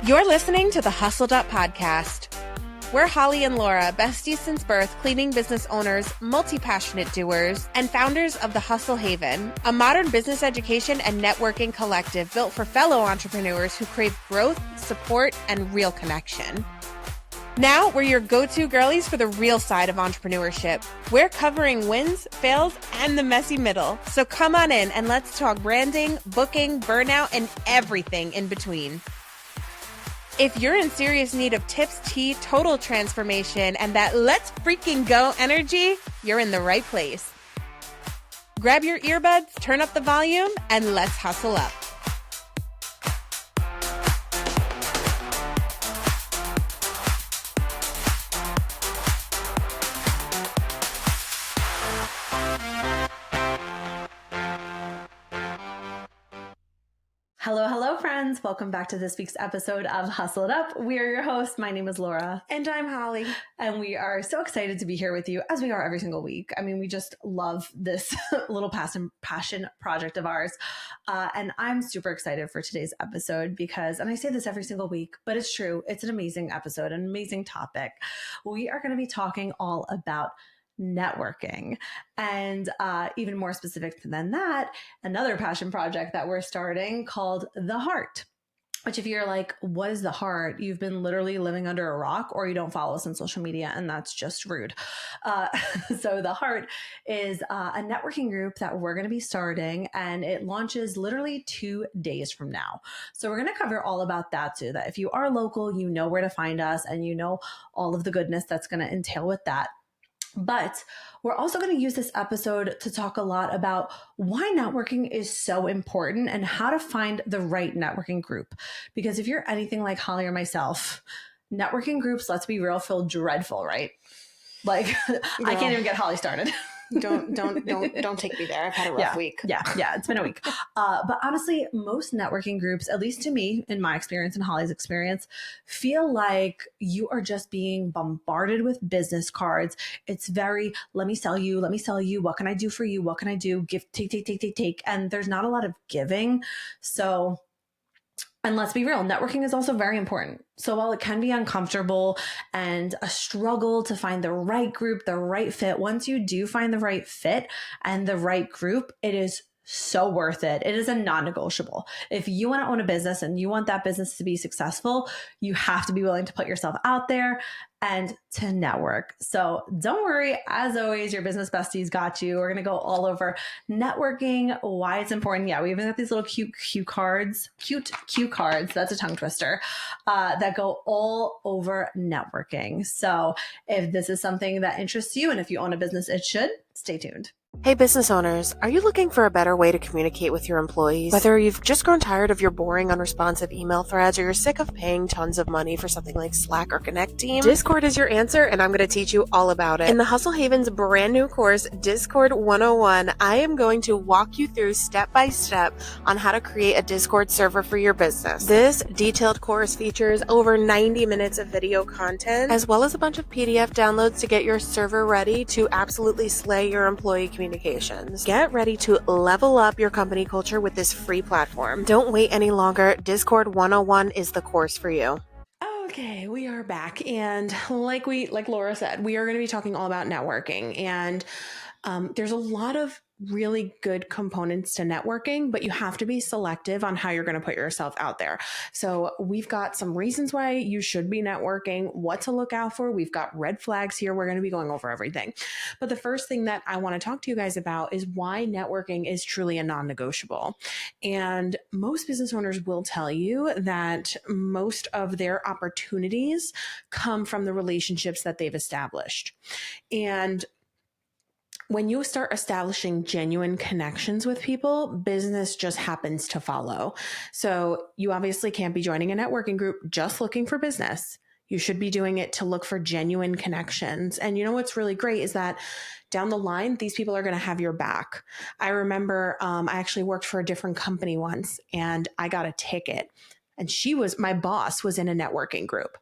You're listening to the Hustled Up podcast. We're Holly and Laura, besties since birth, cleaning business owners, multi-passionate doers, and founders of the Hustle Haven, a modern business education and networking collective built for fellow entrepreneurs who crave growth, support, and real connection. Now, we're your go-to girlies for the real side of entrepreneurship. We're covering wins, fails, and the messy middle. So come on in and let's talk branding, booking, burnout, and everything in between. If you're in serious need of tips, tea, total transformation, and that let's freaking go energy, you're in the right place. Grab your earbuds, turn up the volume, and let's hustle up. Hello, friends. Welcome back to this week's episode of Hustle It Up. We are your hosts. My name is Laura. And I'm Holly. And we are so excited to be here with you, as we are every single week. I mean, we just love this little passion project of ours. And I'm super excited for today's episode because, and I say this every single week, but it's true. It's an amazing episode, an amazing topic. We are going to be talking all about networking. And even more specific than that, another passion project that we're starting called The Heart. Which if you're like, what is The Heart? You've been literally living under a rock or you don't follow us on social media, and that's just rude. So The Heart is a networking group that we're going to be starting, and it launches literally 2 days from now. So we're going to cover all about that so that if you are local, you know where to find us and you know all of the goodness that's going to entail with that. But we're also going to use this episode to talk a lot about why networking is so important and how to find the right networking group. Because if you're anything like Holly or myself, networking groups, let's be real, feel dreadful, right? Like, I can't even get Holly started. Don't take me there. I've had a rough week. Yeah. It's been a week. But honestly, most networking groups, at least to me, in my experience and Holly's experience, feel like you are just being bombarded with business cards. It's very, let me sell you. What can I do for you? What can I do? Give, take. And there's not a lot of giving. So, and let's be real, networking is also very important. So while it can be uncomfortable and a struggle to find the right group, the right fit, once you do find the right fit and the right group, it is so worth it. It is a non-negotiable. If you want to own a business and you want that business to be successful, you have to be willing to put yourself out there and to network. So don't worry. As always, your business besties got you. We're going to go all over networking, why it's important. Yeah, we even got these little cute cards. That's a tongue twister that go all over networking. So if this is something that interests you and if you own a business, it should, stay tuned. Hey business owners, are you looking for a better way to communicate with your employees? Whether you've just grown tired of your boring, unresponsive email threads or you're sick of paying tons of money for something like Slack or Connect Team, Discord is your answer, and I'm going to teach you all about it. In the Hustle Haven's brand new course, Discord 101, I am going to walk you through step by step on how to create a Discord server for your business. This detailed course features over 90 minutes of video content, as well as a bunch of PDF downloads to get your server ready to absolutely slay your employee communications. Get ready to level up your company culture with this free platform. Don't wait any longer. Discord 101 is the course for you. Okay, we are back. And like Laura said, we are going to be talking all about networking. And there's a lot of really good components to networking, but you have to be selective on how you're going to put yourself out there. So we've got some reasons why you should be networking, what to look out for. We've got red flags here. We're going to be going over everything. But the first thing that I want to talk to you guys about is why networking is truly a non-negotiable. And most business owners will tell you that most of their opportunities come from the relationships that they've established. And when you start establishing genuine connections with people, business just happens to follow. So you obviously can't be joining a networking group just looking for business. You should be doing it to look for genuine connections. And you know what's really great is that down the line, these people are going to have your back. I remember I actually worked for a different company once, and I got a ticket. And my boss was in a networking group,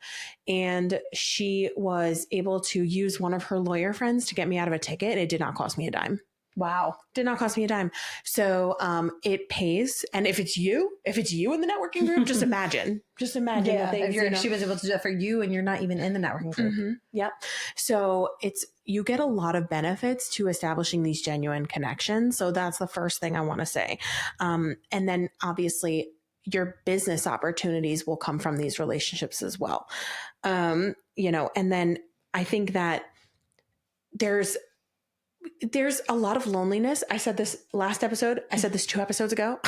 and she was able to use one of her lawyer friends to get me out of a ticket. It did not cost me a dime. Wow. Did not cost me a dime. So it pays. And if it's you in the networking group, just imagine Yeah. the things, If she was able to do that for you and you're not even in the networking group. Mm-hmm. Yep. So you get a lot of benefits to establishing these genuine connections. So that's the first thing I want to say. And then obviously your business opportunities will come from these relationships as well. And then I think that there's a lot of loneliness. I said this last episode. I said this 2 episodes ago.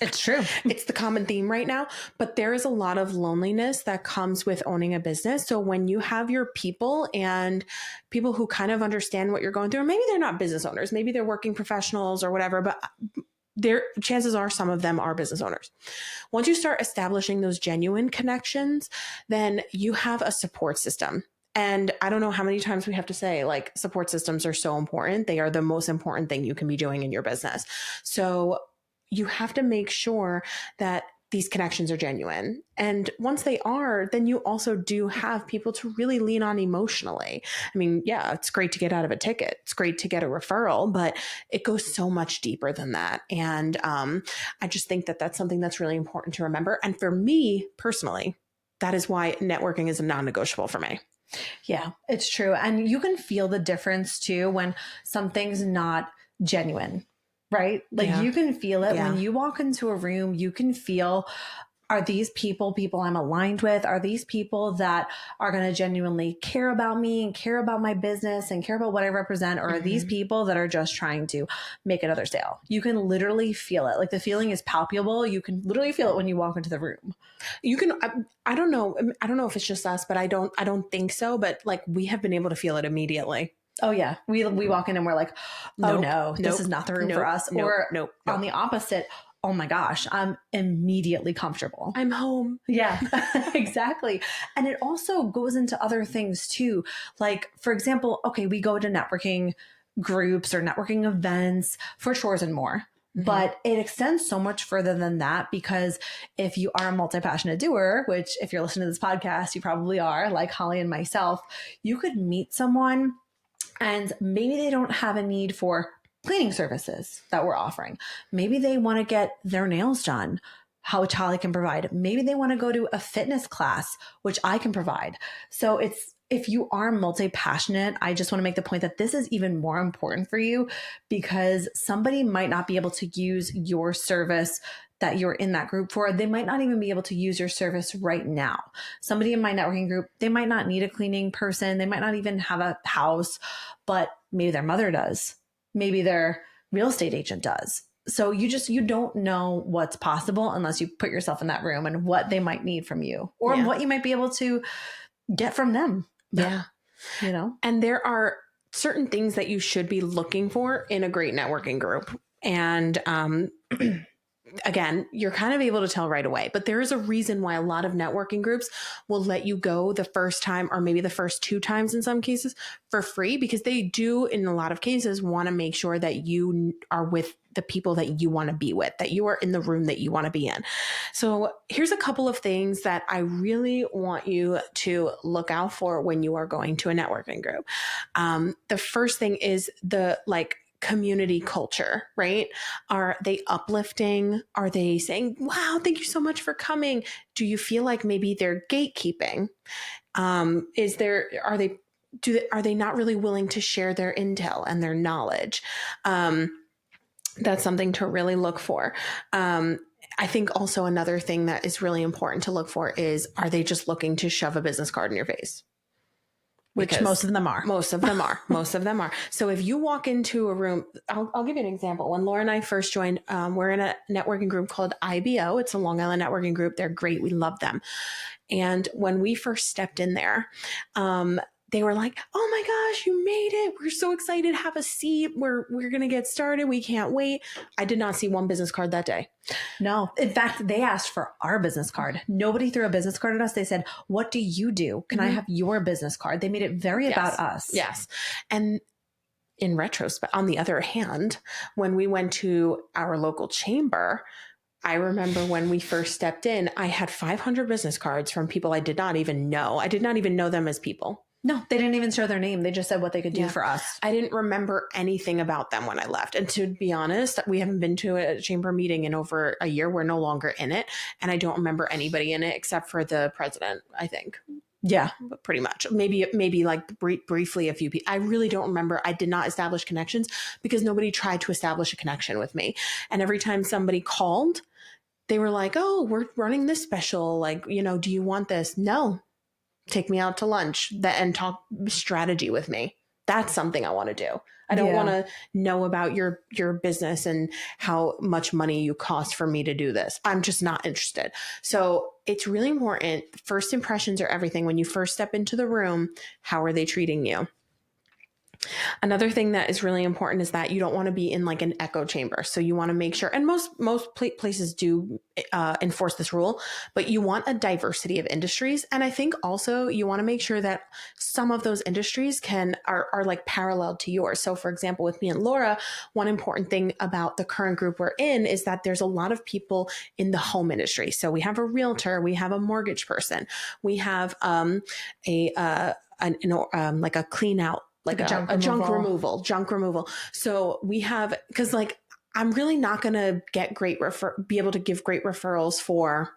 It's true. It's the common theme right now, but there is a lot of loneliness that comes with owning a business. So when you have your people and people who kind of understand what you're going through, maybe they're not business owners, maybe they're working professionals or whatever, but chances are some of them are business owners. Once you start establishing those genuine connections, then you have a support system. And I don't know how many times we have to say, like, support systems are so important. They are the most important thing you can be doing in your business. So you have to make sure that these connections are genuine. And once they are, then you also do have people to really lean on emotionally. I mean, yeah, it's great to get out of a ticket. It's great to get a referral, but it goes so much deeper than that. And I just think that that's something that's really important to remember. And for me personally, that is why networking is a non-negotiable for me. Yeah, it's true. And you can feel the difference too when something's not genuine, right? Like you can feel it when you walk into a room, you can feel, are these people I'm aligned with? Are these people that are going to genuinely care about me and care about my business and care about what I represent? Or are these people that are just trying to make another sale? You can literally feel it. Like the feeling is palpable. You can literally feel it when you walk into the room. You can, I don't know if it's just us, but I don't think so. But like we have been able to feel it immediately. Oh yeah. We walk in and we're like, oh this is not the room for us. Or on the opposite, oh my gosh, I'm immediately comfortable. I'm home. Yeah, exactly. And it also goes into other things too. Like, for example, okay, we go to networking groups or networking events for chores and more. Mm-hmm. But it extends so much further than that, because if you are a multi-passionate doer, which if you're listening to this podcast, you probably are, like Holly and myself, you could meet someone and maybe they don't have a need for cleaning services that we're offering. Maybe they want to get their nails done, which Holly can provide. Maybe they want to go to a fitness class, which I can provide. So if you are multi-passionate, I just want to make the point that this is even more important for you, because somebody might not be able to use your service that you're in that group for. They might not even be able to use your service right now. Somebody in my networking group, they might not need a cleaning person. They might not even have a house, but maybe their mother does. Maybe their real estate agent does. So you don't know what's possible unless you put yourself in that room and what they might need from you or what you might be able to get from them. Yeah. And there are certain things that you should be looking for in a great networking group. And, again, you're kind of able to tell right away, but there is a reason why a lot of networking groups will let you go the first time, or maybe the first 2 times in some cases, for free, because they do, in a lot of cases, want to make sure that you are with the people that you want to be with, that you are in the room that you want to be in. So here's a couple of things that I really want you to look out for when you are going to a networking group. The first thing is the community culture, right? Are they uplifting? Are they saying, wow, thank you so much for coming? Do you feel like maybe they're gatekeeping? Are they not really willing to share their intel and their knowledge? That's something to really look for. I think also another thing that is really important to look for is, are they just looking to shove a business card in your face? Which most of them are. Most of them are. So if you walk into a room, I'll give you an example. When Laura and I first joined, we're in a networking group called IBO. It's a Long Island networking group. They're great. We love them. And when we first stepped in there, they were like, oh my gosh, you made it. We're so excited. Have a seat. We're going to get started. We can't wait. I did not see one business card that day. No. In fact, they asked for our business card. Nobody threw a business card at us. They said, what do you do? Can I have your business card? They made it very about us. Yes. And in retrospect, on the other hand, when we went to our local chamber, I remember when we first stepped in, I had 500 business cards from people I did not even know. I did not even know them as people. No, they didn't even share their name. They just said what they could do for us. I didn't remember anything about them when I left. And to be honest, we haven't been to a chamber meeting in over a year. We're no longer in it. And I don't remember anybody in it except for the president, I think. Yeah. But pretty much. Maybe like briefly a few people. I really don't remember. I did not establish connections because nobody tried to establish a connection with me. And every time somebody called, they were like, oh, we're running this special. Like, do you want this? No. Take me out to lunch and talk strategy with me. That's something I want to do. I don't want to know about your business and how much money you cost for me to do this. I'm just not interested. So it's really important. First impressions are everything. When you first step into the room, how are they treating you? Another thing that is really important is that you don't want to be in like an echo chamber. So you want to make sure, and most places do enforce this rule, but you want a diversity of industries. And I think also you want to make sure that some of those industries are like parallel to yours. So for example, with me and Laura, one important thing about the current group we're in is that there's a lot of people in the home industry. So we have a realtor, we have a mortgage person, we have like a clean out, like a junk removal. So we have, because like, I'm really not going to be able to give great referrals for,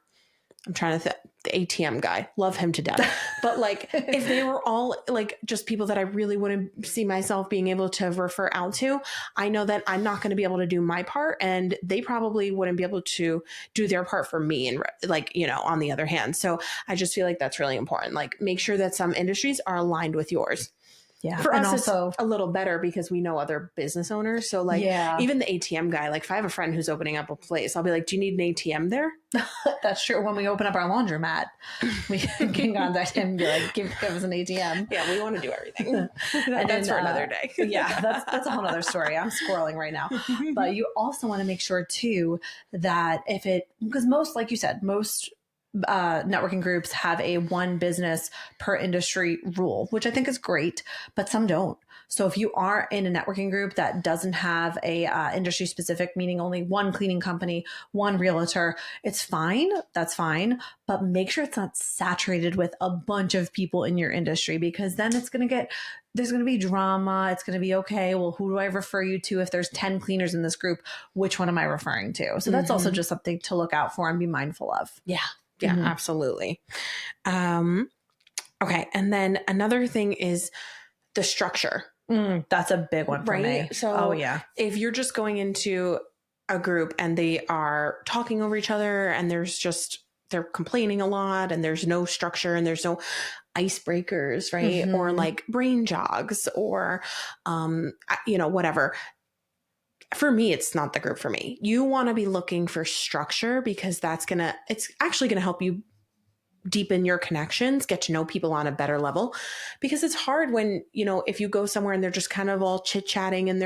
I'm trying to the ATM guy, love him to death. But like, if they were all like just people that I really wouldn't see myself being able to refer out to, I know that I'm not going to be able to do my part, and they probably wouldn't be able to do their part for me. And like, on the other hand, so I just feel like that's really important. Like, make sure that some industries are aligned with yours. Yeah. For and us, also, it's a little better because we know other business owners. So like, even the ATM guy, like if I have a friend who's opening up a place, I'll be like, do you need an ATM there? That's true. When we open up our laundromat, we can contact him and be like, give us an ATM. Yeah, we want to do everything. That's for another day. Yeah, that's a whole other story. I'm squirreling right now. But you also want to make sure too that because most, like you said, most networking groups have a one business per industry rule, which I think is great, but some don't. So if you are in a networking group that doesn't have a industry specific, meaning only one cleaning company, one realtor, it's fine. That's fine. But make sure it's not saturated with a bunch of people in your industry, because then there's going to be drama. It's going to be, okay, well, who do I refer you to? If there's 10 cleaners in this group, which one am I referring to? So that's also just something to look out for and be mindful of. Yeah. Yeah, absolutely. Okay. And then another thing is the structure. That's a big one for me. So if you're just going into a group and they are talking over each other and they're complaining a lot and there's no structure and there's no icebreakers, right? Or like brain jogs or, whatever. For me, it's not the group for me. You want to be looking for structure because it's actually going to help you deepen your connections, get to know people on a better level, because it's hard when, if you go somewhere and they're just kind of all chit chatting and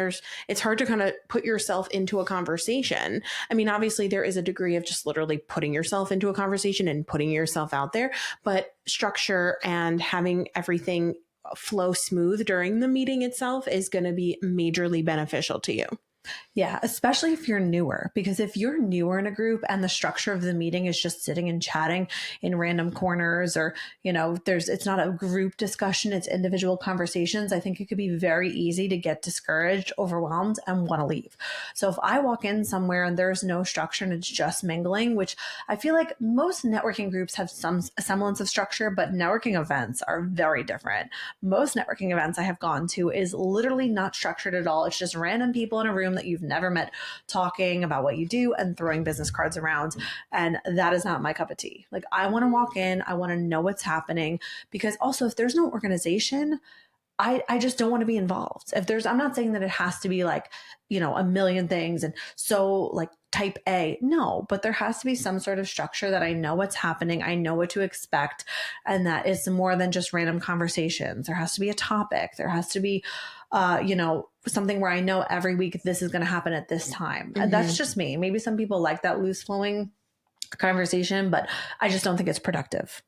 it's hard to kind of put yourself into a conversation. I mean, obviously there is a degree of just literally putting yourself into a conversation and putting yourself out there, but structure and having everything flow smooth during the meeting itself is going to be majorly beneficial to you. Yeah, especially if you're newer, because if you're newer in a group and the structure of the meeting is just sitting and chatting in random corners, or, it's not a group discussion, it's individual conversations, I think it could be very easy to get discouraged, overwhelmed, and want to leave. So if I walk in somewhere and there's no structure and it's just mingling, which I feel like most networking groups have some semblance of structure, but networking events are very different. Most networking events I have gone to is literally not structured at all. It's just random people in a room that you've never met talking about what you do and throwing business cards around. And that is not my cup of tea. Like, I want to walk in, I want to know what's happening, because also if there's no organization, I just don't want to be involved. I'm not saying that it has to be like, a million things and so like type A. No, but there has to be some sort of structure that I know what's happening. I know what to expect. And that it's more than just random conversations. There has to be a topic. There has to be, something where I know every week this is going to happen at this time. And that's just me. Maybe some people like that loose flowing conversation, but I just don't think it's productive.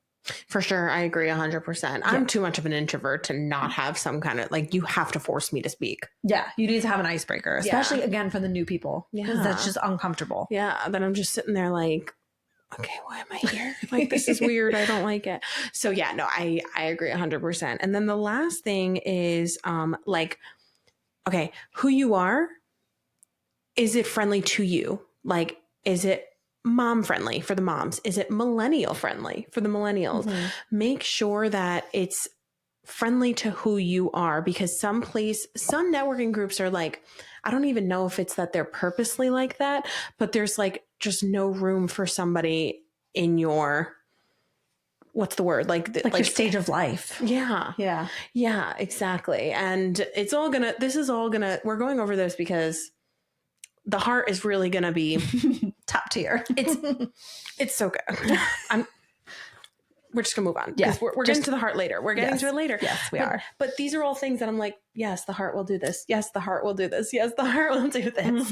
For sure. I agree 100%. I'm too much of an introvert to not have some kind of you have to force me to speak. Yeah. You need to have an icebreaker, especially again for the new people, because that's just uncomfortable. Yeah. Then I'm just sitting there like, okay, why am I here? Like, this is weird. I don't like it. So yeah, no, I agree 100%. And then the last thing is, like, okay, who you are, is it friendly to you? Like, is it mom friendly for the moms? Is it millennial friendly for the millennials? Make sure that it's friendly to who you are, because some networking groups are like, I don't even know if it's that they're purposely like that, but there's like just no room for somebody in your, what's the word? Like your stage of life. Yeah. Yeah. Yeah, exactly. And we're going over this because the heart is really going to be top tier. It's so good. We're just gonna move on. Yeah, we're getting to the heart later. We're getting to it later. Yes, we are. But these are all things that I'm like, yes, the heart will do this. Yes, the heart will do this. Yes, the heart will do this.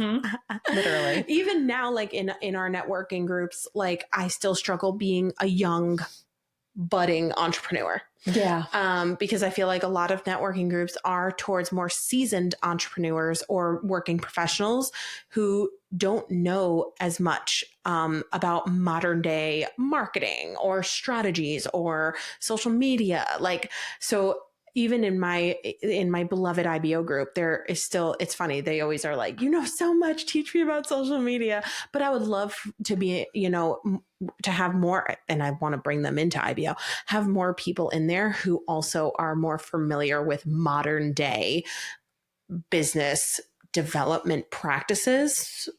Literally. Even now, like in our networking groups, like I still struggle being a young budding entrepreneur. Yeah. Because I feel like a lot of networking groups are towards more seasoned entrepreneurs or working professionals who don't know as much about modern day marketing or strategies or social media. Like, so even in my beloved IBO group, there is still, it's funny. They always are like, you know, so much, teach me about social media, but I would love to be, you know, to have more, and I want to bring them into IBO, have more people in there who also are more familiar with modern day business development practices.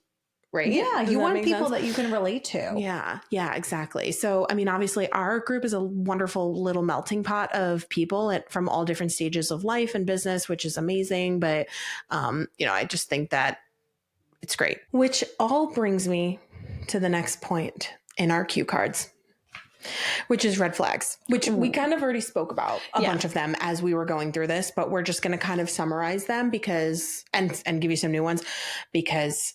Right? Yeah, you want people that you can relate to. Yeah, exactly. So, I mean, obviously, our group is a wonderful little melting pot of people from all different stages of life and business, which is amazing. But, you know, I just think that it's great. Which all brings me to the next point in our cue cards, which is red flags, which we kind of already spoke about a bunch of them as we were going through this, but we're just going to kind of summarize them because, and give you some new ones, because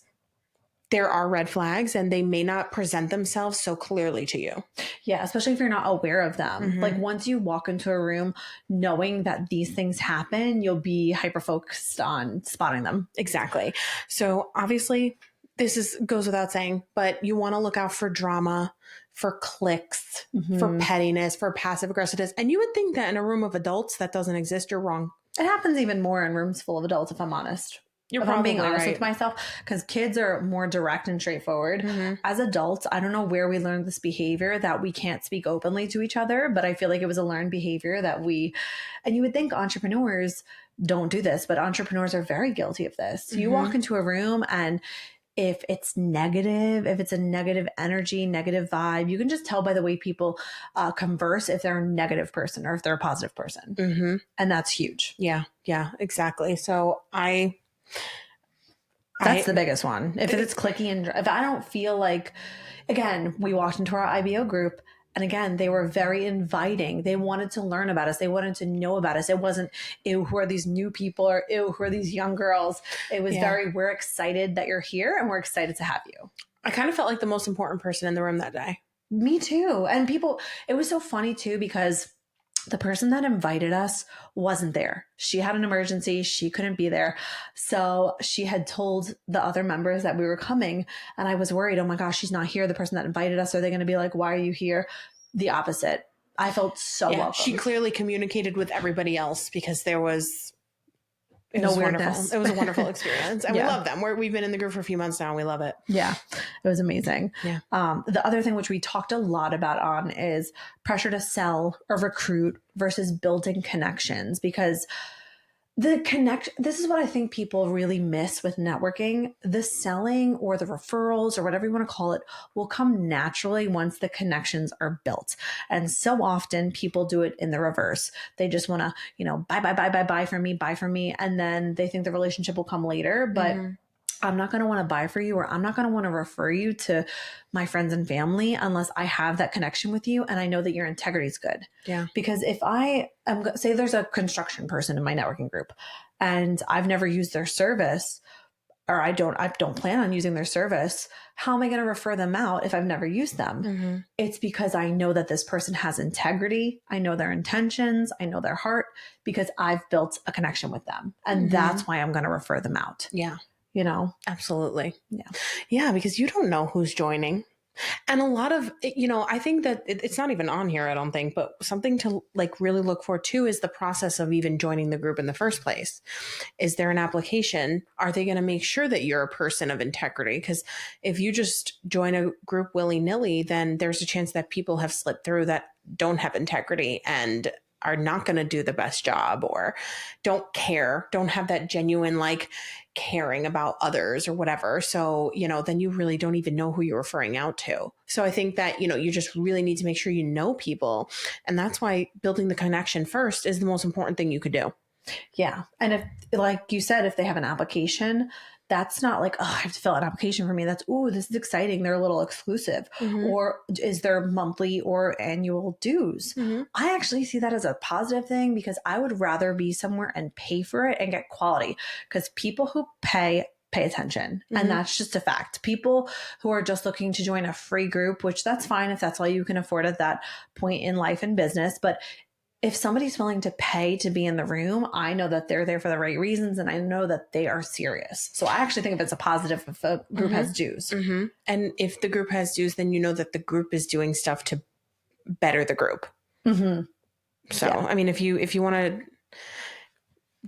there are red flags and they may not present themselves so clearly to you. Yeah, especially if you're not aware of them. Like once you walk into a room knowing that these things happen, you'll be hyper focused on spotting them. Exactly. So obviously this goes without saying, but you want to look out for drama, for cliques, for pettiness, for passive aggressiveness. And you would think that in a room of adults that doesn't exist. You're wrong. It happens even more in rooms full of adults, if I'm honest. If I'm being honest with myself, because kids are more direct and straightforward. As adults, I don't know where we learned this behavior that we can't speak openly to each other, but I feel like it was a learned behavior and you would think entrepreneurs don't do this, but entrepreneurs are very guilty of this. You walk into a room and if it's negative, if it's a negative energy, negative vibe, you can just tell by the way people converse if they're a negative person or if they're a positive person. And that's huge. Yeah, exactly. So that's the biggest one. If it's clicky and if I don't feel like, again, we walked into our IBO group and again, they were very inviting. They wanted to learn about us. They wanted to know about us. It wasn't, ew, who are these new people or ew, who are these young girls? It was we're excited that you're here and we're excited to have you. I kind of felt like the most important person in the room that day. Me too. And it was so funny too, because the person that invited us wasn't there. She had an emergency. She couldn't be there. So she had told the other members that we were coming. And I was worried, oh my gosh, she's not here. The person that invited us, are they going to be like, why are you here? The opposite. I felt so welcome. She clearly communicated with everybody else because there was no weirdness. Wonderful. It was a wonderful experience. And we love them. We've been in the group for a few months now and we love it. Yeah, it was amazing. Yeah. The other thing which we talked a lot about on is pressure to sell or recruit versus building connections, because this is what I think people really miss with networking. The selling or the referrals or whatever you want to call it will come naturally once the connections are built. And so often people do it in the reverse. They just want to, buy from me. And then they think the relationship will come later, but I'm not going to want to buy for you, or I'm not going to want to refer you to my friends and family unless I have that connection with you and I know that your integrity is good. Yeah. Because if I am, say there's a construction person in my networking group and I've never used their service, or I don't plan on using their service, how am I going to refer them out if I've never used them? It's because I know that this person has integrity. I know their intentions. I know their heart, because I've built a connection with them. And that's why I'm going to refer them out. Yeah. Absolutely. Yeah, because you don't know who's joining. And a lot of, I think that it's not even on here, I don't think, but something to like really look for too is the process of even joining the group in the first place. Is there an application? Are they going to make sure that you're a person of integrity? Because if you just join a group willy nilly, then there's a chance that people have slipped through that don't have integrity and are not going to do the best job or don't care, don't have that genuine like caring about others or whatever. So, then you really don't even know who you're referring out to. So I think that, you just really need to make sure you know people. And that's why building the connection first is the most important thing you could do. Yeah. And if, like you said, if they have an application, that's not like, oh, I have to fill out an application for me. That's, ooh, this is exciting. They're a little exclusive. Mm-hmm. Or is there monthly or annual dues? Mm-hmm. I actually see that as a positive thing because I would rather be somewhere and pay for it and get quality, because people who pay attention. Mm-hmm. And that's just a fact. People who are just looking to join a free group, which that's fine if that's all you can afford at that point in life and business. But if somebody's willing to pay to be in the room, I know that they're there for the right reasons and I know that they are serious. So I actually think if it's a positive if a group Mm-hmm. has dues. Mm-hmm. And if the group has dues, then you know that the group is doing stuff to better the group. Mm-hmm. So, yeah. I mean, if you want to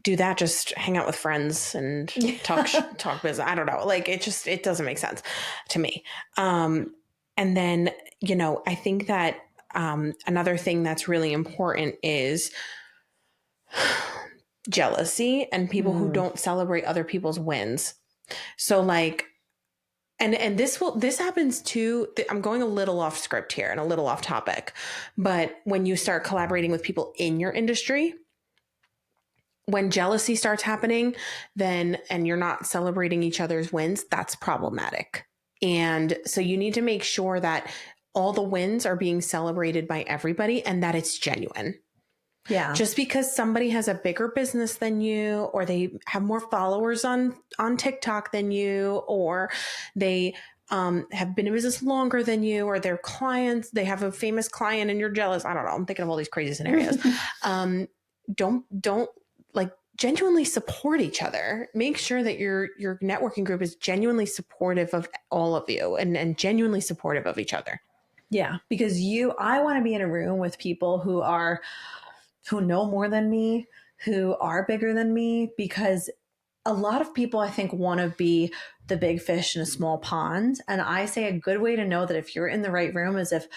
do that, just hang out with friends and talk business. I don't know. Like it doesn't make sense to me. And then, I think that another thing that's really important is jealousy and people who don't celebrate other people's wins. So like, and this happens too. I'm going a little off script here and a little off topic, but when you start collaborating with people in your industry, when jealousy starts happening, and you're not celebrating each other's wins, that's problematic. And so you need to make sure that all the wins are being celebrated by everybody and that it's genuine. Yeah. Just because somebody has a bigger business than you, or they have more followers on TikTok than you, or they have been in business longer than you, or their clients, they have a famous client and you're jealous. I don't know. I'm thinking of all these crazy scenarios. Don't like genuinely support each other. Make sure that your networking group is genuinely supportive of all of you and genuinely supportive of each other. Yeah. Because I want to be in a room with people who know more than me, who are bigger than me, because a lot of people, I think, want to be the big fish in a small pond. And I say a good way to know that if you're in the right room is if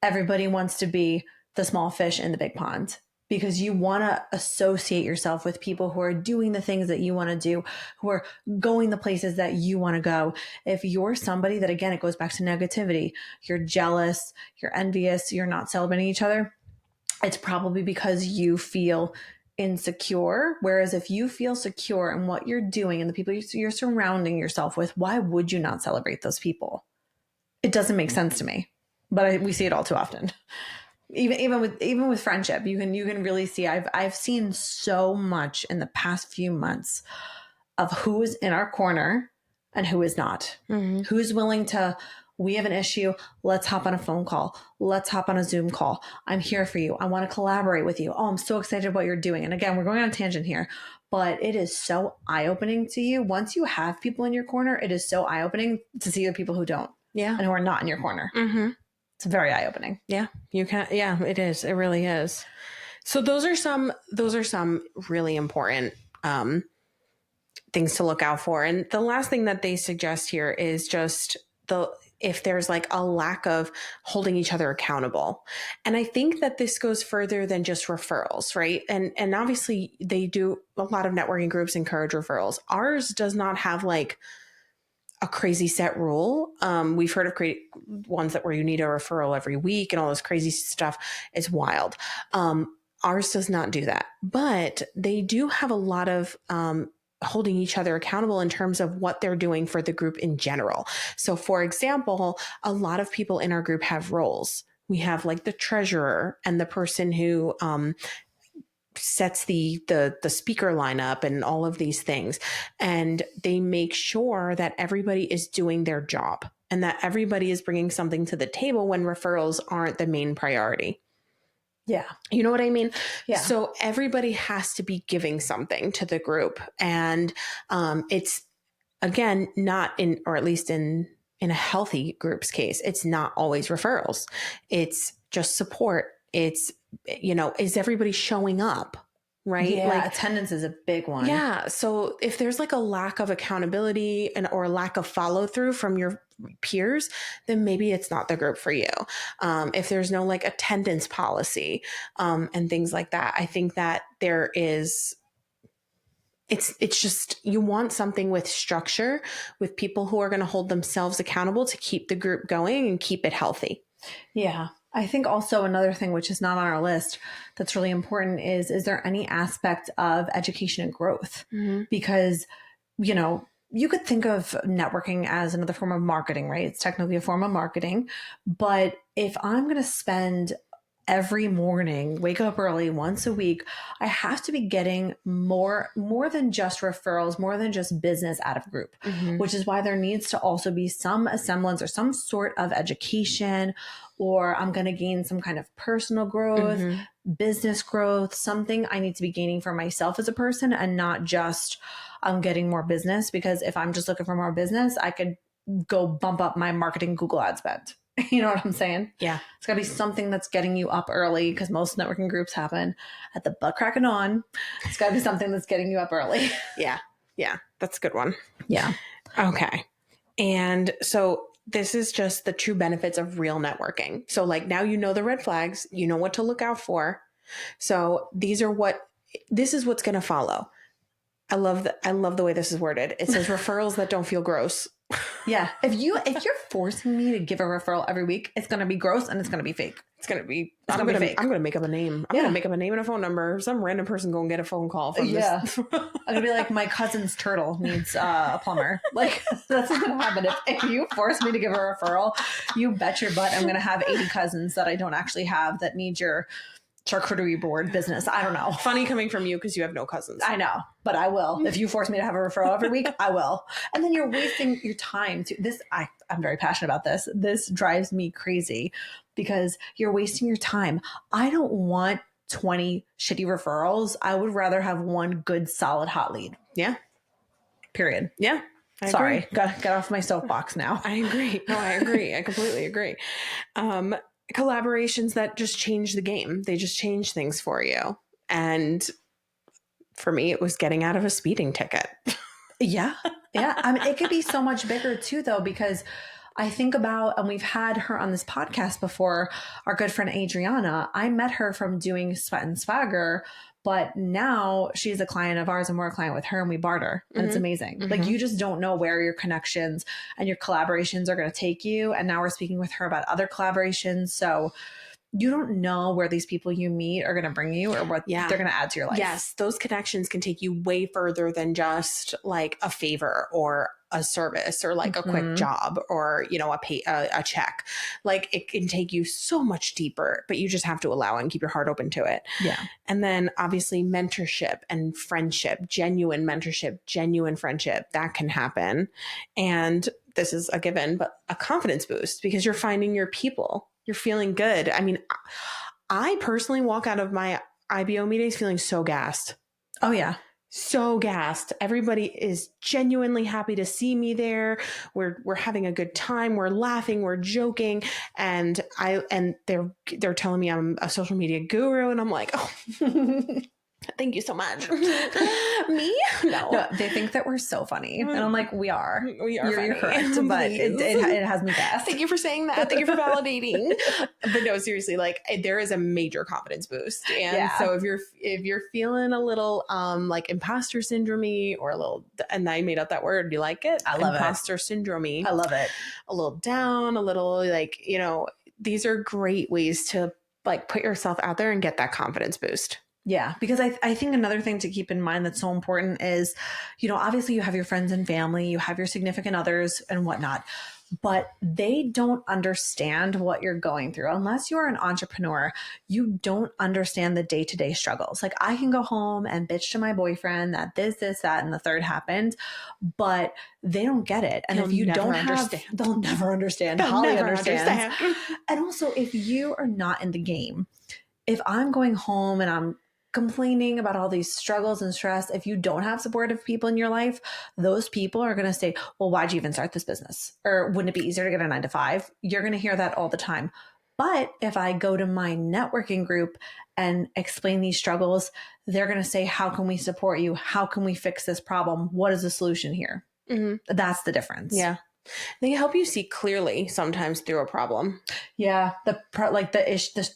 everybody wants to be the small fish in the big pond, because you want to associate yourself with people who are doing the things that you want to do, who are going the places that you want to go. If you're somebody that, again, it goes back to negativity, you're jealous, you're envious, you're not celebrating each other, it's probably because you feel insecure. Whereas if you feel secure in what you're doing and the people you're surrounding yourself with, why would you not celebrate those people? It doesn't make sense to me, but we see it all too often. Even with friendship, you can really see. I've seen so much in the past few months of who is in our corner and who is not. Mm-hmm. Who's willing to, we have an issue, let's hop on a phone call. Let's hop on a Zoom call. I'm here for you. I want to collaborate with you. Oh, I'm so excited about what you're doing. And again, we're going on a tangent here, but it is so eye-opening to you. Once you have people in your corner, it is so eye-opening to see the people who don't. Yeah. And who are not in your corner. Mm-hmm. It's very eye-opening. Yeah, you can. Yeah, it is. It really is. So those are some really important things to look out for. And the last thing that they suggest here is just if there's like a lack of holding each other accountable. And I think that this goes further than just referrals, right? And obviously they do, a lot of networking groups encourage referrals. Ours does not have like a crazy set rule. We've heard of ones that where you need a referral every week and all this crazy stuff. It's wild. Ours does not do that, but they do have a lot of holding each other accountable in terms of what they're doing for the group in general. So for example, a lot of people in our group have roles. We have like the treasurer and the person who sets the speaker lineup and all of these things. And they make sure that everybody is doing their job and that everybody is bringing something to the table when referrals aren't the main priority. Yeah. You know what I mean? Yeah. So everybody has to be giving something to the group. And it's, again, not in, or at least in in a healthy group's case, it's not always referrals. It's just support. It's, is everybody showing up? Right? Yeah, Like attendance is a big one. Yeah. So if there's like a lack of accountability or a lack of follow through from your peers, then maybe it's not the group for you. If there's no like attendance policy and things like that, I think that there is. It's just, you want something with structure, with people who are going to hold themselves accountable to keep the group going and keep it healthy. Yeah. I think also another thing, which is not on our list, that's really important is there any aspect of education and growth? Mm-hmm. Because, you could think of networking as another form of marketing, right? It's technically a form of marketing. But if I'm going to spend every morning, wake up early once a week, I have to be getting more than just referrals, more than just business out of group, which is why there needs to also be some semblance or some sort of education, or I'm going to gain some kind of personal growth, business growth, something I need to be gaining for myself as a person, and not just I'm getting more business. Because if I'm just looking for more business, I could go bump up my marketing Google ad spend. You know what I'm saying? Yeah. It's got to be something that's getting you up early, because most networking groups happen at the butt crack of dawn. It's got to be something that's getting you up early. Yeah. Yeah. That's a good one. Yeah. Okay. And so this is just the true benefits of real networking. So like now you know the red flags, you know what to look out for. So this is what's going to follow. I love the way this is worded. It says referrals that don't feel gross. Yeah. If you're forcing me to give a referral every week, it's going to be gross and it's going to be fake. I'm going to make up a name. I'm going to make up a name and a phone number. Some random person going to get a phone call from this. I'm going to be like, my cousin's turtle needs a plumber. Like, that's what's going to happen. If you force me to give a referral, you bet your butt I'm going to have 80 cousins that I don't actually have that need your charcuterie board business. I don't know. Funny coming from you because you have no cousins. I know, but I will. If you force me to have a referral every week, I will. And then you're wasting your time to this. I'm very passionate about this. This drives me crazy because you're wasting your time. I don't want 20 shitty referrals. I would rather have one good, solid, hot lead. Yeah. Period. Yeah. Sorry. Got off my soapbox now. I agree. No, I agree. I completely agree. Collaborations that just change the game. They just change things for you. And for me, it was getting out of a speeding ticket. Yeah. Yeah. I mean, it could be so much bigger too, though, because I think about, and we've had her on this podcast before, our good friend Adriana. I met her from doing Sweat and Swagger, but now she's a client of ours and we're a client with her and we barter. And it's amazing. Like, you just don't know where your connections and your collaborations are going to take you. And now we're speaking with her about other collaborations. So you don't know where these people you meet are going to bring you or what they're going to add to your life. Yes, those connections can take you way further than just like a favor or a service or like a quick job or, a check. Like, it can take you so much deeper, but you just have to allow it and keep your heart open to it. Yeah. And then obviously mentorship and friendship, genuine mentorship, genuine friendship, that can happen. And this is a given, but a confidence boost because you're finding your people. You're feeling good. I mean, I personally walk out of my IBO meetings feeling so gassed. Oh, yeah. So gassed. Everybody is genuinely happy to see me there. We're having a good time. We're laughing. We're joking. And they're telling me I'm a social media guru. And I'm like, oh, thank you so much. Me? No, they think that we're so funny. And I'm like, we are. You're correct. But it has me gassed. Thank you for saying that. Thank you for validating. But no, seriously, like there is a major confidence boost. And so if you're feeling a little like imposter syndrome or a little, and I made up that word. Do you like it? I love imposter syndrome. I love it. A little down, a little like, these are great ways to like put yourself out there and get that confidence boost. Yeah, because I think another thing to keep in mind that's so important is, obviously you have your friends and family, you have your significant others and whatnot, but they don't understand what you're going through. Unless you're an entrepreneur, you don't understand the day-to-day struggles. Like, I can go home and bitch to my boyfriend that this, that, and the third happened, but they don't get it. And if you don't they'll never understand. Holly understands. And also, if you are not in the game, if I'm going home and I'm complaining about all these struggles and stress, if you don't have supportive people in your life, those people are going to say, well, why'd you even start this business? Or wouldn't it be easier to get a 9 to 5? You're going to hear that all the time. But if I go to my networking group and explain these struggles, they're going to say, how can we support you? How can we fix this problem? What is the solution here? Mm-hmm. That's the difference. Yeah. They help you see clearly sometimes through a problem. Yeah. The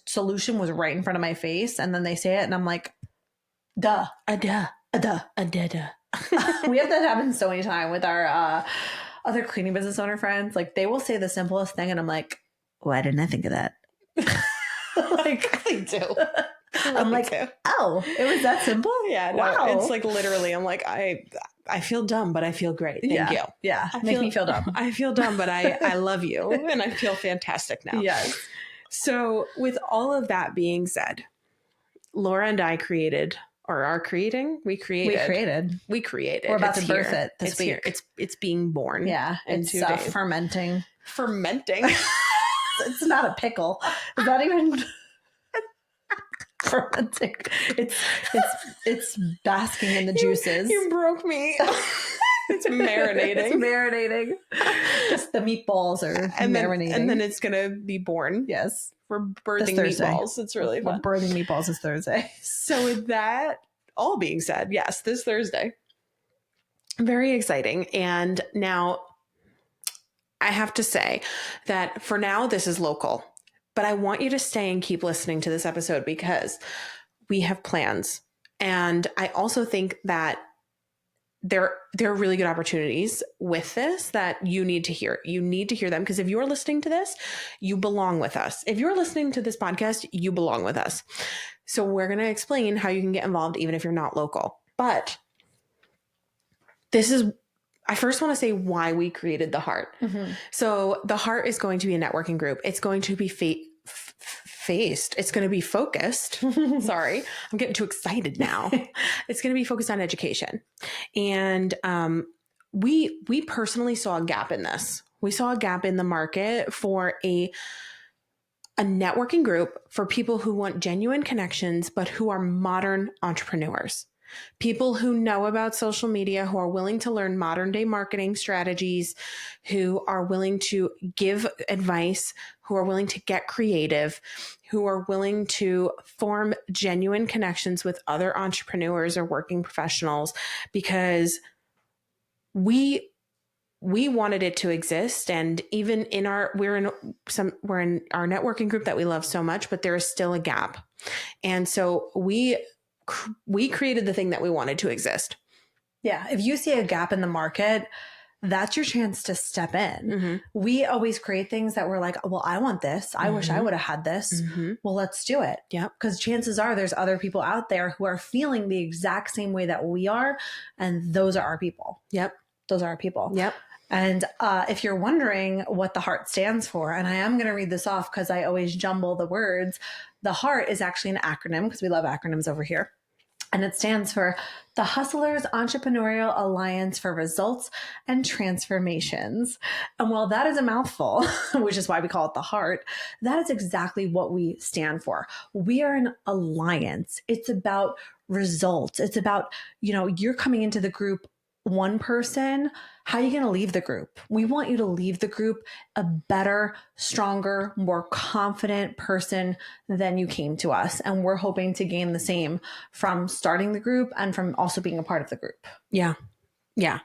solution was right in front of my face. And then they say it and I'm like, duh. Duh. Duh. Duh. We have that happen so many times with our other cleaning business owner friends. Like they will say the simplest thing and I'm like, why didn't I think of that? Like I do. I'm like, oh, it was that simple? Yeah. No, wow. It's like literally, I'm like, I feel dumb, but I feel great. Thank you. Yeah. Make me feel dumb. I feel dumb, but I love you and I feel fantastic now. Yes. So with all of that being said, Laura and I created or are creating. We created. We're about to birth it this week. Here. It's being born. Yeah. It's fermenting. Fermenting. It's not a pickle. It's not even fermenting. It's basking in the juices. You broke me. It's marinating. It's marinating. Just the meatballs are marinating. And then it's gonna be born. Yes. We're birthing meatballs. It's really fun. We're birthing meatballs this Thursday. So with that all being said, yes, this Thursday. Very exciting. And now I have to say that for now, this is local, but I want you to stay and keep listening to this episode because we have plans. And I also think that there are really good opportunities with this that you need to hear. You need to hear them because if you're listening to this, you belong with us. If you're listening to this podcast, you belong with us. So we're going to explain how you can get involved even if you're not local. But I first want to say why we created the Heart. Mm-hmm. So the Heart is going to be a networking group. It's going to be faced. It's going to be focused. Sorry, I'm getting too excited now. It's going to be focused on education. And we personally saw a gap in this. We saw a gap in the market for a networking group for people who want genuine connections, but who are modern entrepreneurs. People who know about social media, who are willing to learn modern day marketing strategies, who are willing to give advice, who are willing to get creative, who are willing to form genuine connections with other entrepreneurs or working professionals, because we wanted it to exist. And even we're in our networking group that we love so much, but there is still a gap. And so we created the thing that we wanted to exist. Yeah. If you see a gap in the market, that's your chance to step in. Mm-hmm. We always create things that we're like, well, I want this. I wish I would have had this. Mm-hmm. Well, let's do it. Yeah. Because chances are there's other people out there who are feeling the exact same way that we are. And those are our people. Yep. Those are our people. Yep. And if you're wondering what the Heart stands for, and I am going to read this off because I always jumble the words, the Heart is actually an acronym because we love acronyms over here. And it stands for the Hustlers Entrepreneurial Alliance for Results and Transformations. And while that is a mouthful, which is why we call it the Heart, that is exactly what we stand for. We are an alliance. It's about results. It's about, you're coming into the group one person. How are you going to leave the group? We want you to leave the group a better, stronger, more confident person than you came to us. And we're hoping to gain the same from starting the group and from also being a part of the group. Yeah. Yeah.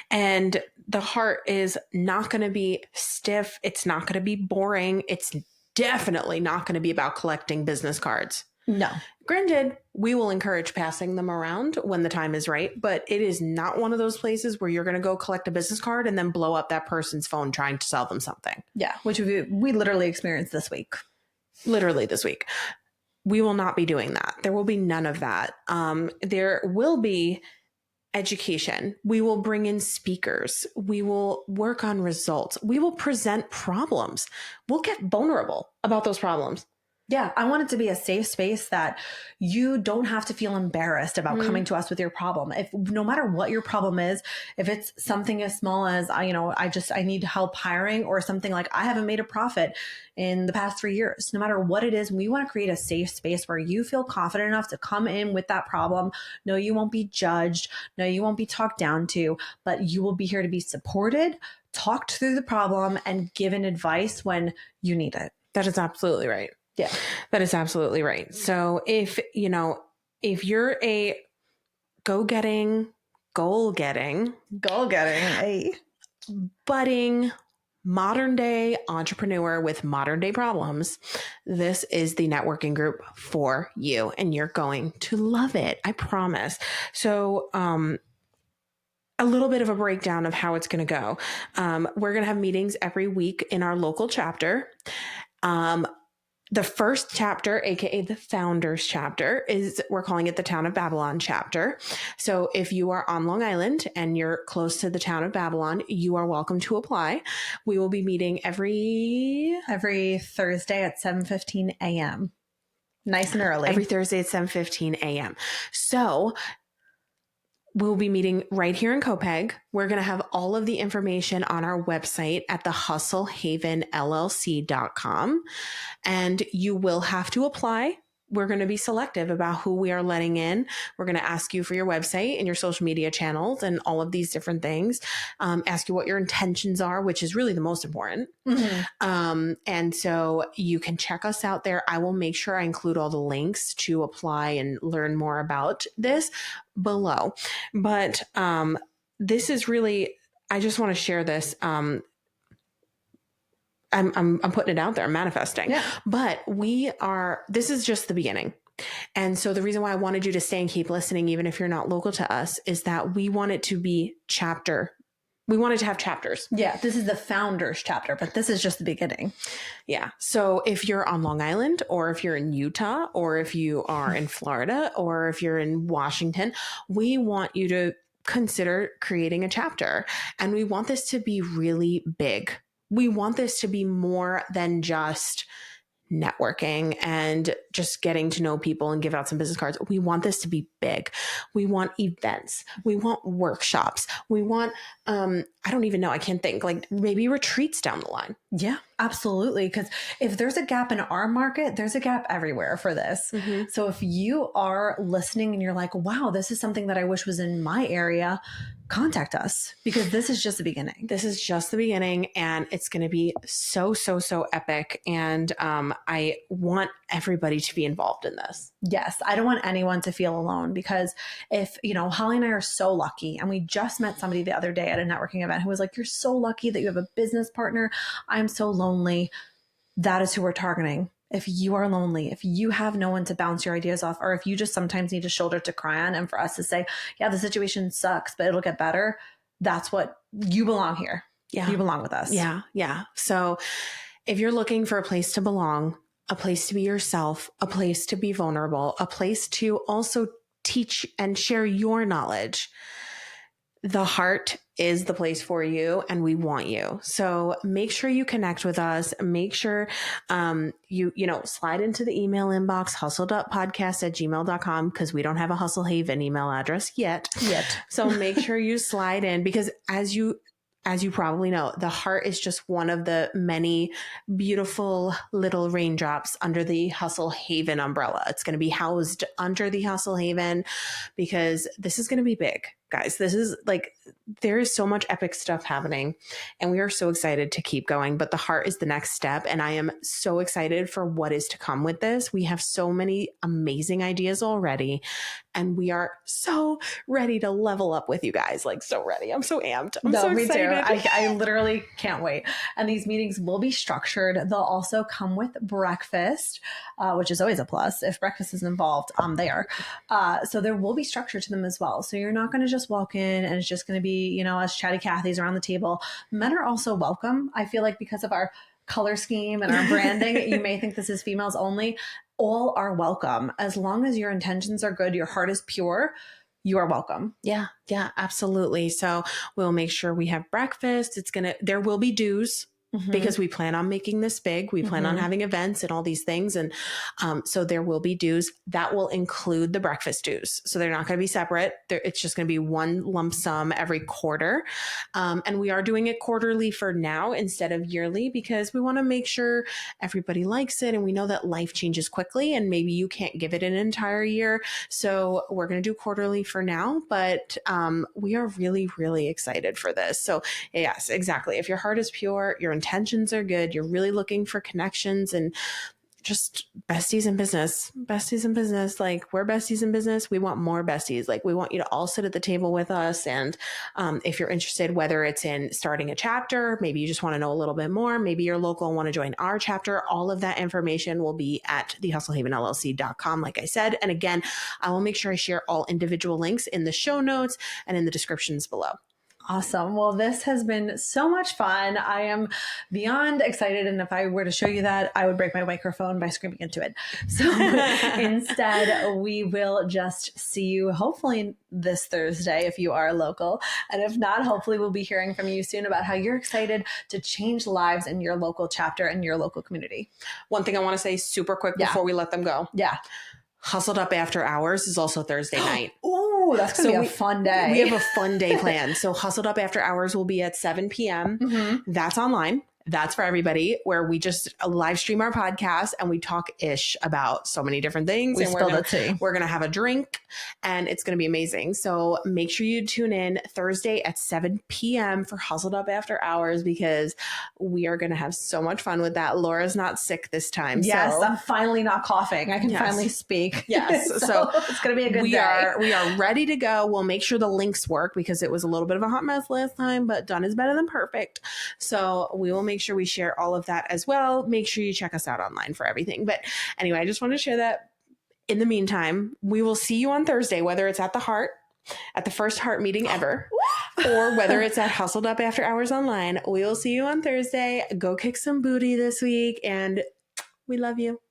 And the Heart is not going to be stiff. It's not going to be boring. It's definitely not going to be about collecting business cards. No. Granted, we will encourage passing them around when the time is right, but it is not one of those places where you're going to go collect a business card and then blow up that person's phone trying to sell them something. Yeah, which we literally experienced this week. Literally this week. We will not be doing that. There will be none of that. There will be education. We will bring in speakers. We will work on results. We will present problems. We'll get vulnerable about those problems. Yeah, I want it to be a safe space that you don't have to feel embarrassed about coming to us with your problem. If no matter what your problem is, if it's something as small as I need help hiring, or something like I haven't made a profit in the past 3 years, no matter what it is, we want to create a safe space where you feel confident enough to come in with that problem. No, you won't be judged. No, you won't be talked down to, but you will be here to be supported, talked through the problem, and given advice when you need it. That is absolutely right. Yeah. That is absolutely right. So if you're a goal-getting, Hey. budding modern day entrepreneur with modern day problems, this is the networking group for you, and you're going to love it. I promise. So, a little bit of a breakdown of how it's going to go. We're going to have meetings every week in our local chapter. The first chapter, aka the founders chapter, we're calling it the Town of Babylon chapter. So if you are on Long Island and you're close to the Town of Babylon, you are welcome to apply. We will be meeting every Thursday at 7:15 a.m. Nice and early. Every Thursday at 7:15 a.m. So we'll be meeting right here in Copeg. We're going to have all of the information on our website at thehustlehavenllc.com. And you will have to apply. We're going to be selective about who we are letting in. We're going to ask you for your website and your social media channels and all of these different things. Ask you what your intentions are, which is really the most important. And so you can check us out there. I will make sure I include all the links to apply and learn more about this below. But this is really, I just want to share this. I'm putting it out there. I'm manifesting. Yeah. But this is just the beginning. And so the reason why I wanted you to stay and keep listening, even if you're not local to us, is that we want it to be we wanted to have chapters. Yeah. This is the founders chapter, but this is just the beginning. Yeah. So if you're on Long Island, or if you're in Utah, or if you are in Florida, or if you're in Washington, we want you to consider creating a chapter. And we want this to be really big. We want this to be more than just networking and just getting to know people and give out some business cards. We want this to be big. We want events. We want workshops. We want, I don't even know. I can't think, like maybe retreats down the line. Yeah, absolutely. Because if there's a gap in our market, there's a gap everywhere for this. Mm-hmm. So if you are listening and you're like, wow, this is something that I wish was in my area, contact us, because this is just the beginning. This is just the beginning, and it's going to be so, so, so epic. And I want everybody to be involved in this. Yes. I don't want anyone to feel alone, because if, Holly and I are so lucky, and we just met somebody the other day at a networking event who was like, you're so lucky that you have a business partner. I'm so lonely. That is who we're targeting. If you are lonely, if you have no one to bounce your ideas off, or if you just sometimes need a shoulder to cry on, and for us to say, yeah, the situation sucks, but it'll get better. That's what you belong here. Yeah. You belong with us. Yeah. Yeah. So if you're looking for a place to belong, a place to be yourself, a place to be vulnerable, a place to also teach and share your knowledge, the heart is the place for you, and we want you. So make sure you connect with us. Make sure you slide into the email inbox, hustle.podcast@gmail.com, because we don't have a Hustle Haven email address yet. So make sure you slide in, because as you probably know, the heart is just one of the many beautiful little raindrops under the Hustle Haven umbrella. It's going to be housed under the Hustle Haven, because this is going to be big, guys. This is there is so much epic stuff happening, and we are so excited to keep going. But the heart is the next step, and I am so excited for what is to come with this. We have so many amazing ideas already, and we are so ready to level up with you guys. So ready. I'm so amped. I'm so excited. Me too. I literally can't wait. And these meetings will be structured. They'll also come with breakfast, which is always a plus. If breakfast is involved, I'm there. So there will be structure to them as well. So you're not going to just walk in and it's just going to be, us chatty Cathys around the table. Men are also welcome. I feel like because of our color scheme and our branding, you may think this is females only. All are welcome. As long as your intentions are good, your heart is pure, you are welcome. Yeah, absolutely. So we'll make sure we have breakfast. There will be dues. because we plan on making this big. We plan on having events and all these things. And so there will be dues that will include the breakfast dues. So they're not going to be separate. It's just going to be one lump sum every quarter. And we are doing it quarterly for now instead of yearly because we want to make sure everybody likes it. And we know that life changes quickly and maybe you can't give it an entire year. So we're going to do quarterly for now, but we are really, really excited for this. So yes, exactly. If your heart is pure, your intentions are good, you're really looking for connections and just besties in business. Like we're besties in business. We want more besties. Like we want you to all sit at the table with us. And if you're interested, whether it's in starting a chapter, maybe you just want to know a little bit more, maybe you're local and want to join our chapter, all of that information will be at thehustlehavenllc.com, like I said. And again, I will make sure I share all individual links in the show notes and in the descriptions below. Awesome. Well, this has been so much fun. I am beyond excited. And if I were to show you that, I would break my microphone by screaming into it. So instead, we will just see you hopefully this Thursday if you are local. And if not, hopefully we'll be hearing from you soon about how you're excited to change lives in your local chapter and your local community. One thing I want to say super quick before we let them go. Yeah. Hustled Up After Hours is also Thursday night. Ooh, that's going to be a fun day. We have a fun day planned. So Hustled Up After Hours will be at 7 p.m. That's online. That's for everybody, where we just live stream our podcast and we talk ish about so many different things. We and spill the tea. We're going to have a drink and it's going to be amazing. So make sure you tune in Thursday at 7 p.m. for Hustled Up After Hours because we are going to have so much fun with that. Laura's not sick this time. Yes, so. I'm finally not coughing. I can finally speak. Yes. so it's going to be a good day. We are ready to go. We'll make sure the links work because it was a little bit of a hot mess last time, but done is better than perfect. So we will make sure we share all of that as well. Make sure you check us out online for everything. But anyway, I just want to share that. In the meantime, we will see you on Thursday, whether it's at the Heart, at the first Heart meeting ever, or whether it's at Hustled Up After Hours online. We will see you on Thursday. Go kick some booty this week, and we love you.